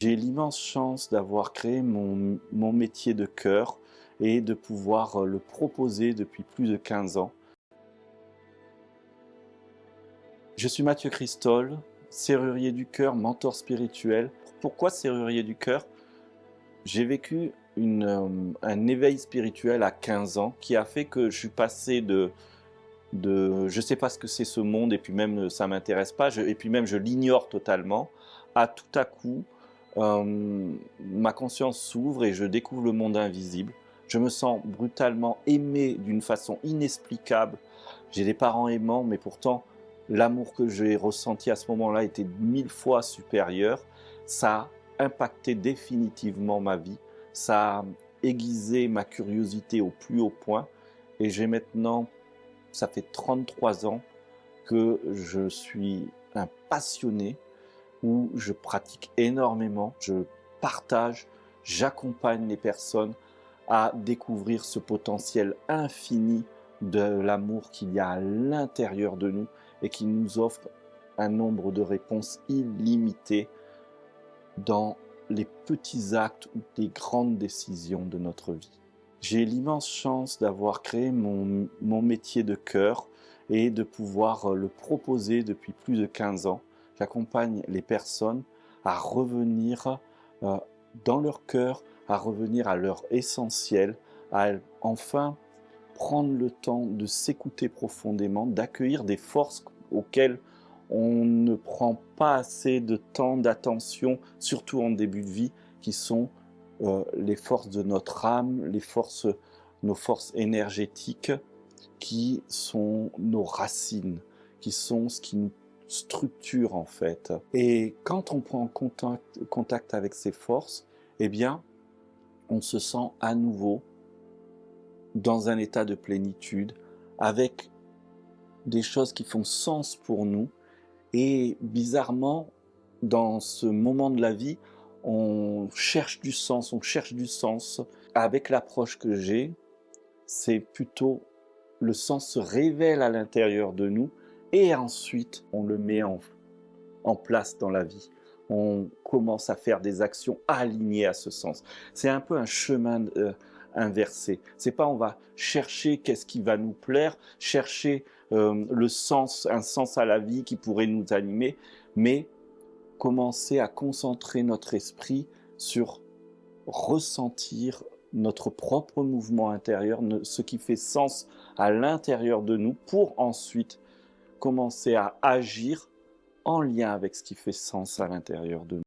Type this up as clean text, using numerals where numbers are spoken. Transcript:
J'ai l'immense chance d'avoir créé mon métier de cœur et de pouvoir le proposer depuis plus de 15 ans. Je suis Mathieu Christol, serrurier du cœur, mentor spirituel. Pourquoi serrurier du cœur? J'ai vécu un éveil spirituel à 15 ans qui a fait que je suis passé de je ne sais pas ce que c'est ce monde et puis même ça ne m'intéresse pas et puis même je l'ignore totalement à tout à coup ma conscience s'ouvre et je découvre le monde invisible. Je me sens brutalement aimé d'une façon inexplicable. J'ai des parents aimants, mais pourtant l'amour que j'ai ressenti à ce moment-là était 1000 fois supérieur. Ça a impacté définitivement ma vie. Ça a aiguisé ma curiosité au plus haut point. Et j'ai maintenant, ça fait 33 ans que je suis un passionné où je pratique énormément, je partage, j'accompagne les personnes à découvrir ce potentiel infini de l'amour qu'il y a à l'intérieur de nous et qui nous offre un nombre de réponses illimitées dans les petits actes ou les grandes décisions de notre vie. J'ai l'immense chance d'avoir créé mon métier de cœur et de pouvoir le proposer depuis plus de 15 ans. J'accompagne les personnes à revenir dans leur cœur, à revenir à leur essentiel, à enfin prendre le temps de s'écouter profondément, d'accueillir des forces auxquelles on ne prend pas assez de temps, d'attention, surtout en début de vie, qui sont les forces de notre âme, nos forces énergétiques, qui sont nos racines, qui sont ce qui nous structure en fait. Et quand on prend contact avec ces forces, eh bien, on se sent à nouveau dans un état de plénitude, avec des choses qui font sens pour nous. Et bizarrement, dans ce moment de la vie, on cherche du sens, on cherche du sens. Avec l'approche que j'ai, c'est plutôt le sens se révèle à l'intérieur de nous et ensuite on le met en place dans la vie. On commence à faire des actions alignées à ce sens. C'est un peu un chemin inversé. C'est pas on va chercher qu'est-ce qui va nous plaire, chercher le sens, un sens à la vie qui pourrait nous animer, mais commencer à concentrer notre esprit sur ressentir notre propre mouvement intérieur, ce qui fait sens à l'intérieur de nous, pour ensuite commencer à agir en lien avec ce qui fait sens à l'intérieur de nous.